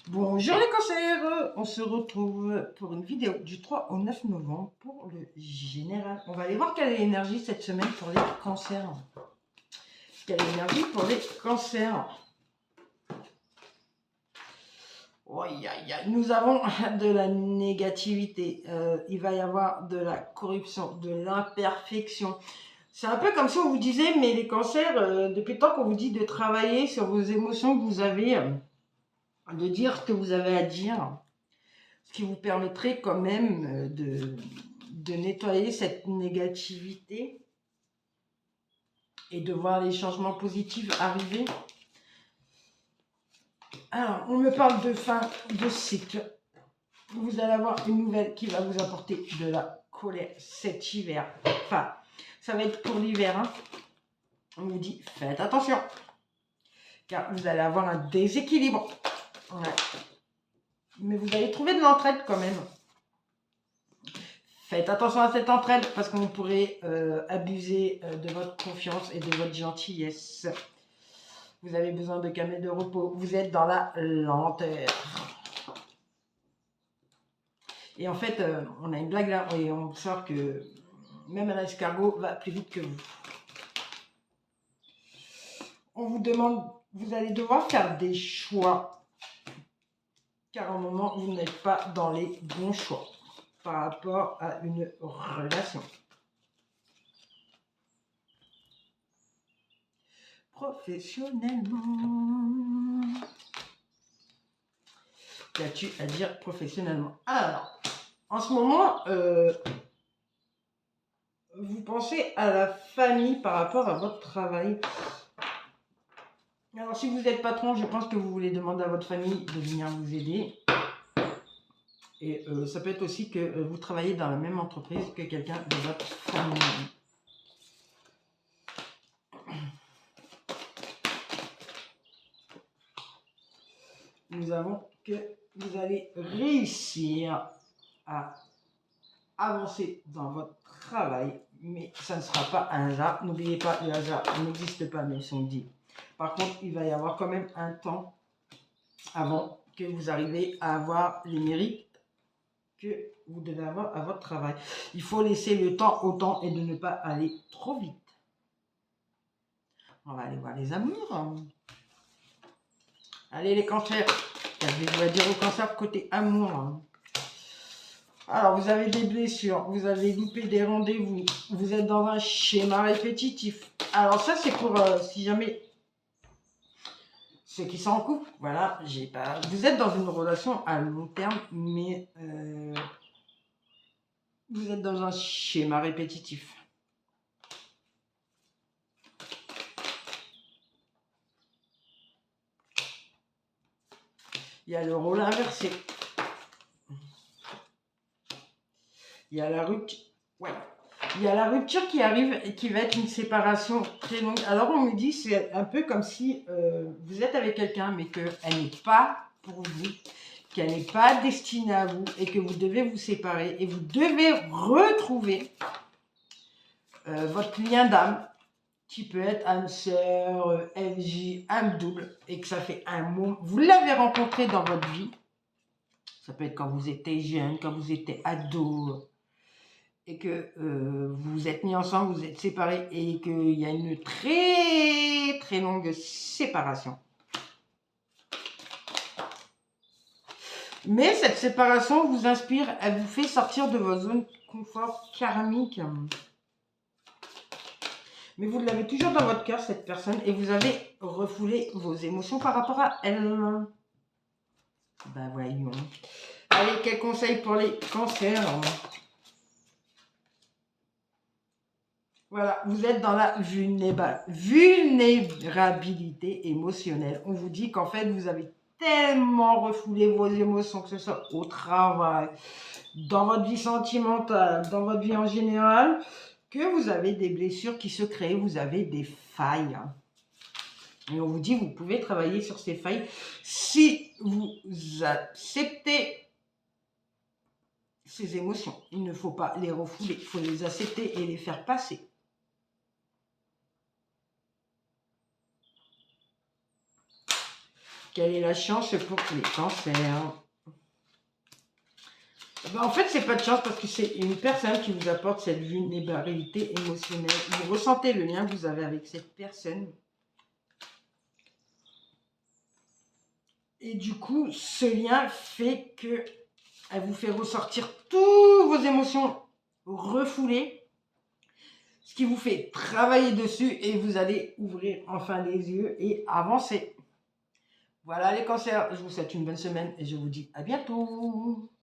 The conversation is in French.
Bonjour les cancers, on se retrouve pour une vidéo du 3 au 9 novembre pour le général. On va aller voir quelle est l'énergie cette semaine pour les cancers. Quelle est l'énergie pour les cancers? Nous avons de la négativité, il va y avoir de la corruption, de l'imperfection. C'est un peu comme si on vous disait, mais les cancers, depuis le temps qu'on vous dit de travailler sur vos émotions que vous avez, de dire ce que vous avez à dire. Ce qui vous permettrait quand même de nettoyer cette négativité et de voir les changements positifs arriver. Alors, on me parle de fin de cycle. Vous allez avoir une nouvelle qui va vous apporter de la colère cet hiver. Enfin, ça va être pour l'hiver. Hein. On vous dit, faites attention. Car vous allez avoir un déséquilibre. Ouais. Mais vous allez trouver de l'entraide quand même. Faites attention à cette entraide parce qu'on pourrait abuser de votre confiance et de votre gentillesse. Vous avez besoin de calme et de repos. Vous êtes dans la lenteur. Et en fait, on a une blague là et on sort que même un escargot va plus vite que vous. On vous demande, vous allez devoir faire des choix. Car au moment, vous n'êtes pas dans les bons choix par rapport à une relation. Professionnellement. Qu'as-tu à dire professionnellement? Alors, en ce moment, vous pensez à la famille par rapport à votre travail. Alors, si vous êtes patron, je pense que vous voulez demander à votre famille de venir vous aider. Et ça peut être aussi que vous travaillez dans la même entreprise que quelqu'un de votre famille. Nous avons que vous allez réussir à avancer dans votre travail, mais ça ne sera pas un hasard. N'oubliez pas, le hasard n'existe pas, même si on dit. Par contre, il va y avoir quand même un temps avant que vous arrivez à avoir les mérites que vous devez avoir à votre travail. Il faut laisser le temps au temps et de ne pas aller trop vite. On va aller voir les amours. Allez les cancers, qu'avez-vous à dire au cancer côté amour? Alors, vous avez des blessures, vous avez loupé des rendez-vous, vous êtes dans un schéma répétitif. Alors ça, c'est pour si jamais ceux qui sont en couple, voilà, vous êtes dans une relation à long terme, mais vous êtes dans un schéma répétitif. Il y a le rôle inversé. Il y a la rupture. Ouais. Il y a la rupture qui arrive et qui va être une séparation très longue. Alors on me dit, c'est un peu comme si vous êtes avec quelqu'un, mais qu'elle n'est pas pour vous, qu'elle n'est pas destinée à vous et que vous devez vous séparer et vous devez retrouver votre lien d'âme qui peut être âme sœur, FJ, âme double et que ça fait un moment. Vous l'avez rencontré dans votre vie. Ça peut être quand vous étiez jeune, quand vous étiez ado. Et que vous vous êtes mis ensemble, vous êtes séparés et qu'il y a une très très longue séparation. Mais cette séparation vous inspire, elle vous fait sortir de votre zone de confort karmique. Mais vous l'avez toujours dans votre cœur, cette personne, et vous avez refoulé vos émotions par rapport à elle. Ben voyons. Allez, quel conseil pour les cancers? Voilà, vous êtes dans la vulnérabilité émotionnelle. On vous dit qu'en fait, vous avez tellement refoulé vos émotions, que ce soit au travail, dans votre vie sentimentale, dans votre vie en général, que vous avez des blessures qui se créent, vous avez des failles. Et on vous dit, vous pouvez travailler sur ces failles si vous acceptez ces émotions. Il ne faut pas les refouler, il faut les accepter et les faire passer. Quelle est la chance pour les cancers? Ben, en fait, c'est pas de chance parce que c'est une personne qui vous apporte cette vulnérabilité émotionnelle. Vous ressentez le lien que vous avez avec cette personne. Et du coup, ce lien fait que elle vous fait ressortir toutes vos émotions refoulées, ce qui vous fait travailler dessus et vous allez ouvrir enfin les yeux et avancer. Voilà les cancers, je vous souhaite une bonne semaine et je vous dis à bientôt.